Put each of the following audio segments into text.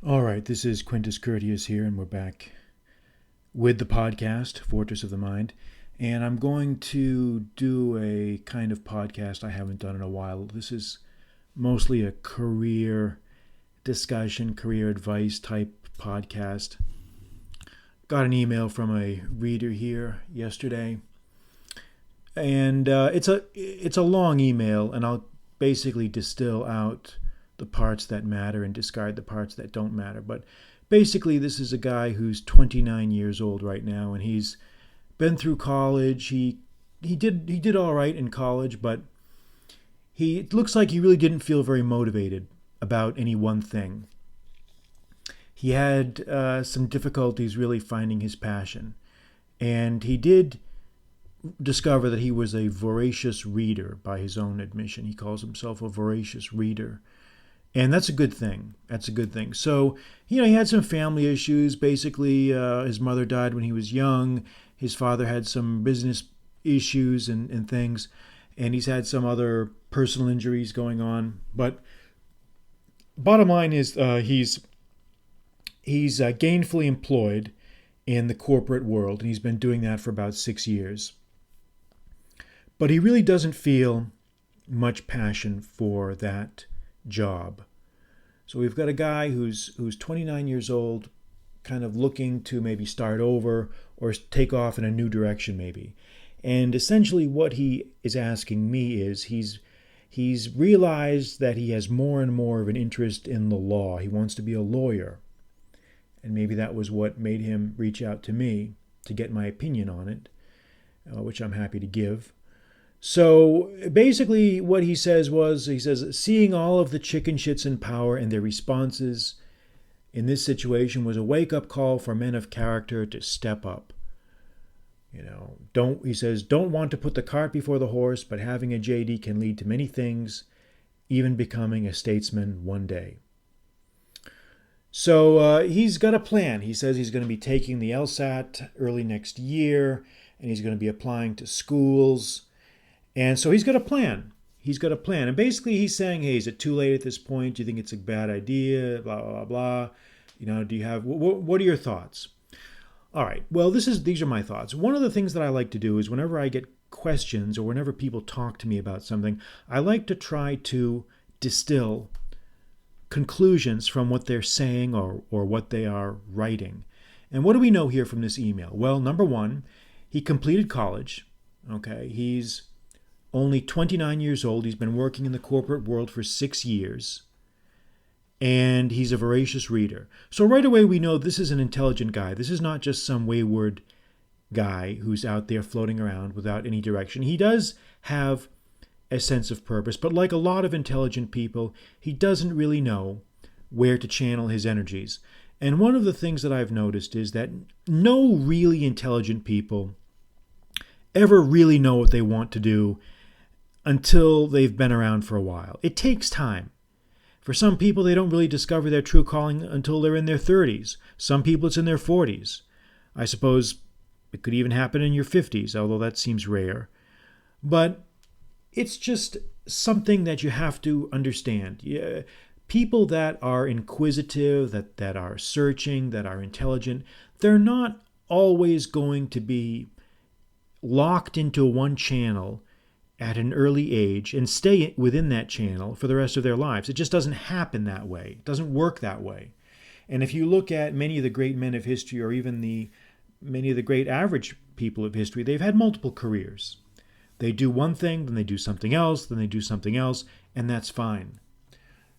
All right, this is Quintus Curtius here, and we're back with the podcast, Fortress of the Mind. And I'm going to do a kind of podcast I haven't done in a while. This is mostly a career discussion, career advice type podcast. Got an email from a reader here yesterday, and it's a long email, and I'll basically distill out the parts that matter and discard the parts that don't matter. But basically, this is a guy who's 29 years old right now, and he's been through college. He did all right in college, but it looks like he really didn't feel very motivated about any one thing. He had some difficulties really finding his passion, and he did discover that he was a voracious reader by his own admission. He calls himself a voracious reader. And that's a good thing. That's a good thing. So, he had some family issues. Basically, his mother died when he was young. His father had some business issues and things. And he's had some other personal injuries going on. But bottom line is he's gainfully employed in the corporate world. And he's been doing that for about 6 years. But he really doesn't feel much passion for that job. So we've got a guy who's 29 years old, kind of looking to maybe start over or take off in a new direction maybe. And essentially what he is asking me is he's realized that he has more and more of an interest in the law. He wants to be a lawyer. And maybe that was what made him reach out to me to get my opinion on it, which I'm happy to give. So basically what he says, seeing all of the chicken shits in power and their responses in this situation was a wake-up call for men of character to step up. Don't want to put the cart before the horse, but having a JD can lead to many things, even becoming a statesman one day. So he's got a plan. He says he's going to be taking the LSAT early next year, and he's going to be applying to schools. And so he's got a plan. And basically he's saying, hey, is it too late at this point? Do you think it's a bad idea? Blah, blah, blah. What are your thoughts? All right. Well, these are my thoughts. One of the things that I like to do is whenever I get questions or whenever people talk to me about something, I like to try to distill conclusions from what they're saying or what they are writing. And what do we know here from this email? Well, number one, he completed college. Okay. He's only 29 years old. He's been working in the corporate world for 6 years. And he's a voracious reader. So right away we know this is an intelligent guy. This is not just some wayward guy who's out there floating around without any direction. He does have a sense of purpose, but like a lot of intelligent people, he doesn't really know where to channel his energies. And one of the things that I've noticed is that no really intelligent people ever really know what they want to do until they've been around for a while. It takes time. For some people, they don't really discover their true calling until they're in their 30s. Some people, it's in their 40s. I suppose it could even happen in your 50s, although that seems rare. But it's just something that you have to understand. People that are inquisitive, that are searching, that are intelligent, they're not always going to be locked into one channel at an early age and stay within that channel for the rest of their lives. It just doesn't happen that way. It doesn't work that way. And if you look at many of the great men of history, or even many of the great average people of history, they've had multiple careers. They do one thing, then they do something else, then they do something else, and that's fine.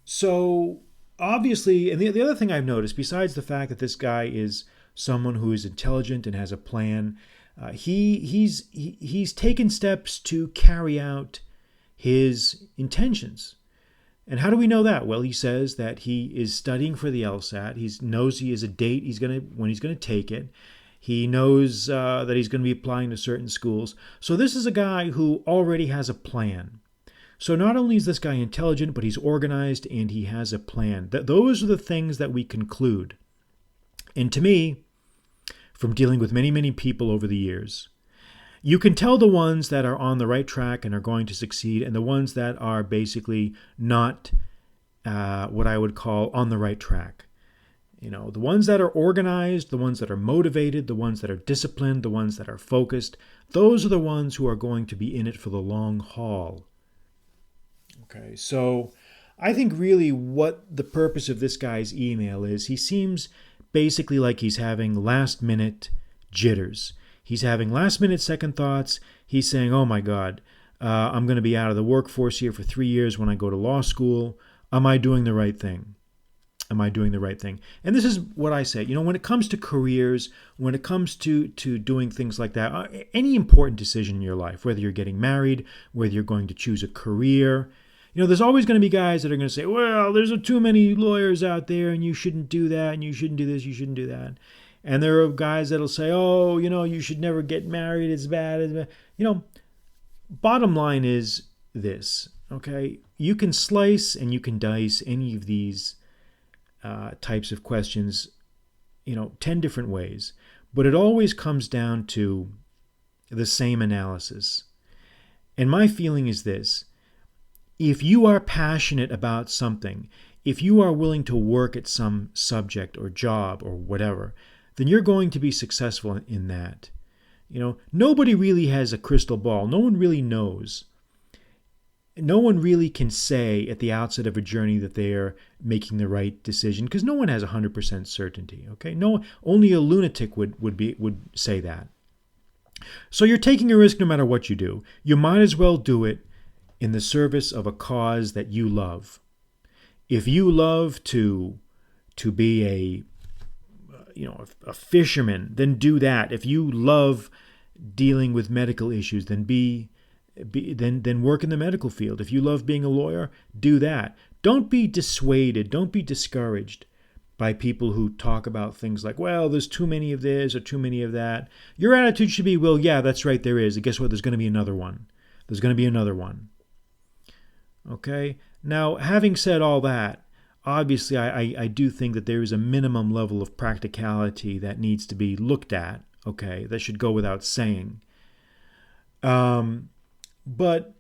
So obviously, and the other thing I've noticed, besides the fact that this guy is someone who is intelligent and has a plan, he's taken steps to carry out his intentions. And how do we know that? Well, he says that he is studying for the LSAT. He knows he has a date when he's going to take it. He knows that he's going to be applying to certain schools. So this is a guy who already has a plan. So not only is this guy intelligent, but he's organized and he has a plan. Those are the things that we conclude. And to me, from dealing with many, many people over the years, you can tell the ones that are on the right track and are going to succeed, and the ones that are basically not what I would call on the right track. The ones that are organized, the ones that are motivated, the ones that are disciplined, the ones that are focused, those are the ones who are going to be in it for the long haul. Okay, so I think really what the purpose of this guy's email is, he seems basically like he's having last minute jitters. He's having last minute second thoughts. He's saying, oh my God, I'm going to be out of the workforce here for 3 years when I go to law school. Am I doing the right thing? Am I doing the right thing? And this is what I say. When it comes to careers, when it comes to doing things like that, any important decision in your life, whether you're getting married, whether you're going to choose a career, there's always going to be guys that are going to say, well, there's too many lawyers out there and you shouldn't do that and you shouldn't do this, you shouldn't do that. And there are guys that'll say, oh, you should never get married, it's bad, it's bad. Bottom line is this, okay? You can slice and you can dice any of these types of questions, 10 different ways. But it always comes down to the same analysis. And my feeling is this: if you are passionate about something, if you are willing to work at some subject or job or whatever, then you're going to be successful in that. Nobody really has a crystal ball. No one really knows. No one really can say at the outset of a journey that they are making the right decision, because no one has 100% certainty. Okay, no, only a lunatic would say that. So you're taking a risk no matter what you do. You might as well do it in the service of a cause that you love. If you love to be a fisherman, then do that. If you love dealing with medical issues, then then work in the medical field. If you love being a lawyer, do that. Don't be dissuaded, don't be discouraged by people who talk about things like, well, there's too many of this or too many of that. Your attitude should be, well, yeah, that's right, there is. And guess what? There's going to be another one. There's going to be another one. Okay? Now, having said all that, obviously I do think that there is a minimum level of practicality that needs to be looked at. Okay? That should go without saying. But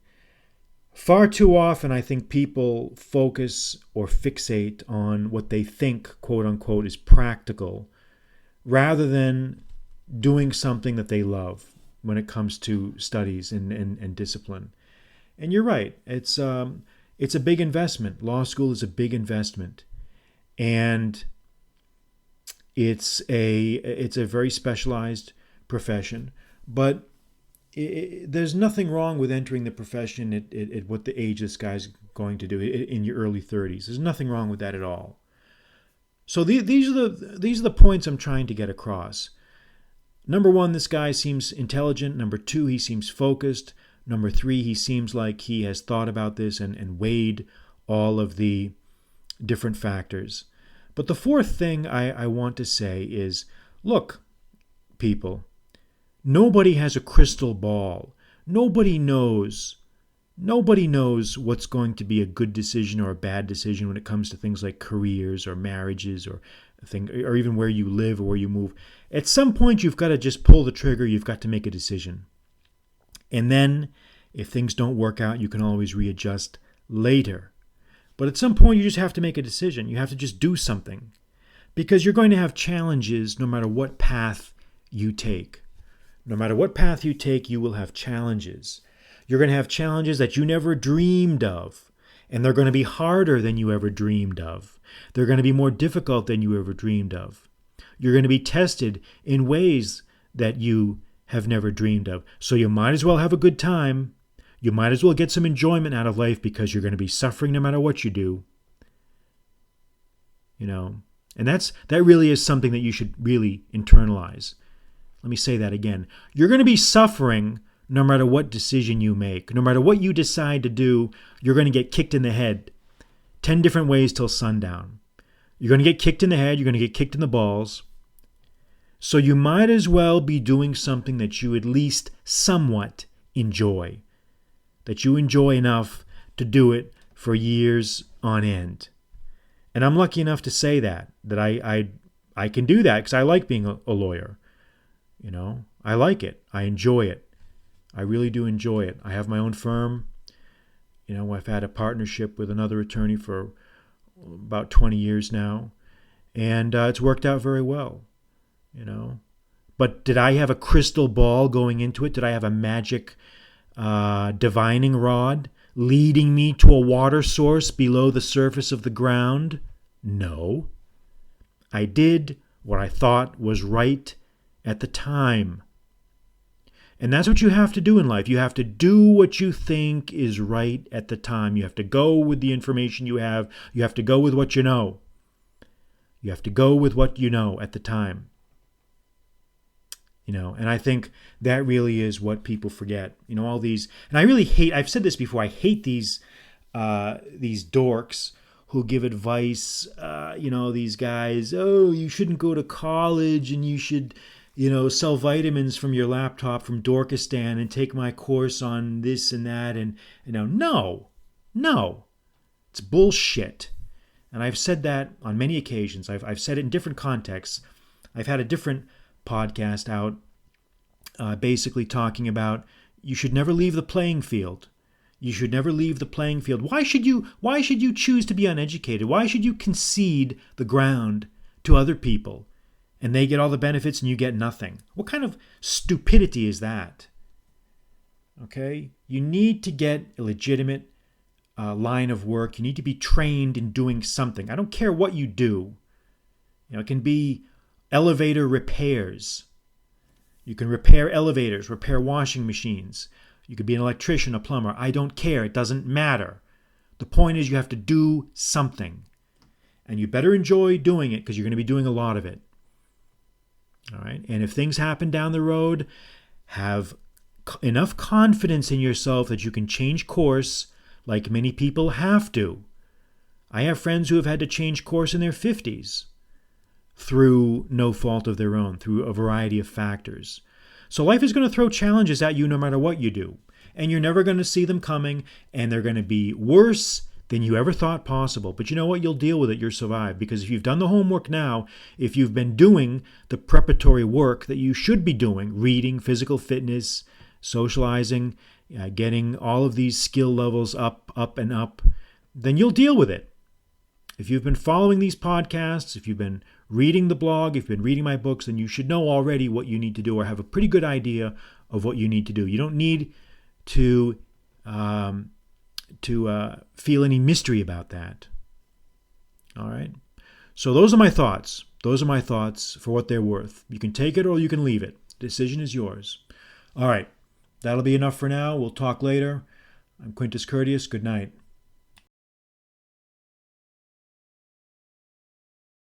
far too often, I think people focus or fixate on what they think, quote unquote, is practical, rather than doing something that they love when it comes to studies and discipline. And you're right. It's a big investment. Law school is a big investment. And it's a very specialized profession. But there's nothing wrong with entering the profession at what the age this guy's going to do in your early 30s. There's nothing wrong with that at all. So these are the points I'm trying to get across. Number one, this guy seems intelligent. Number two, he seems focused. Number three, he seems like he has thought about this and weighed all of the different factors. But the fourth thing I want to say is, look, people, nobody has a crystal ball. Nobody knows what's going to be a good decision or a bad decision when it comes to things like careers or marriages or even where you live or where you move. At some point, you've got to just pull the trigger. You've got to make a decision. And then, if things don't work out, you can always readjust later. But at some point, you just have to make a decision. You have to just do something. Because you're going to have challenges no matter what path you take. No matter what path you take, you will have challenges. You're going to have challenges that you never dreamed of. And they're going to be harder than you ever dreamed of. They're going to be more difficult than you ever dreamed of. You're going to be tested in ways that you have never dreamed of. So you might as well have a good time. You might as well get some enjoyment out of life, because you're going to be suffering no matter what you do. And that really is something that you should really internalize. Let me say that again. You're going to be suffering no matter what decision you make. No matter what you decide to do, you're going to get kicked in the head 10 different ways till sundown. You're going to get kicked in the head. You're going to get kicked in the balls. So you might as well be doing something that you at least somewhat enjoy. That you enjoy enough to do it for years on end. And I'm lucky enough to say that I can do that because I like being a lawyer. I like it. I enjoy it. I really do enjoy it. I have my own firm. I've had a partnership with another attorney for about 20 years now. And it's worked out very well, you know. But did I have a crystal ball going into it? Did I have a magic divining rod leading me to a water source below the surface of the ground? No. I did what I thought was right at the time. And that's what you have to do in life. You have to do what you think is right at the time. You have to go with the information you have. You have to go with what you know. You have to go with what you know at the time. You know, and I think that really is what people forget. You know, all these, and I really hate, I've said this before, I hate these dorks who give advice, you know, these guys, oh, you shouldn't go to college and you should, you know, sell vitamins from your laptop from Dorkistan and take my course on this and that. And, you know, no, it's bullshit. And I've said that on many occasions. I've said it in different contexts. I've had a different podcast out basically talking about you should never leave the playing field. You should never leave the playing field. Why should you choose to be uneducated? Why should you concede the ground to other people and they get all the benefits and you get nothing? What kind of stupidity is that? Okay? You need to get a legitimate line of work. You need to be trained in doing something. I don't care what you do. You know, it can be elevator repairs. You can repair elevators, repair washing machines. You could be an electrician, a plumber. I don't care. It doesn't matter. The point is you have to do something. And you better enjoy doing it because you're going to be doing a lot of it. All right? And if things happen down the road, have enough confidence in yourself that you can change course like many people have to. I have friends who have had to change course in their 50s through no fault of their own, through a variety of factors. So life is going to throw challenges at you no matter what you do. And you're never going to see them coming, and they're going to be worse than you ever thought possible. But you know what? You'll deal with it. You'll survive. Because if you've done the homework now, if you've been doing the preparatory work that you should be doing, reading, physical fitness, socializing, getting all of these skill levels up, and up, then you'll deal with it. If you've been following these podcasts, if you've been reading the blog, if you've been reading my books, then you should know already what you need to do or have a pretty good idea of what you need to do. You don't need to feel any mystery about that. All right? So those are my thoughts. Those are my thoughts for what they're worth. You can take it or you can leave it. The decision is yours. All right. That'll be enough for now. We'll talk later. I'm Quintus Curtius. Good night.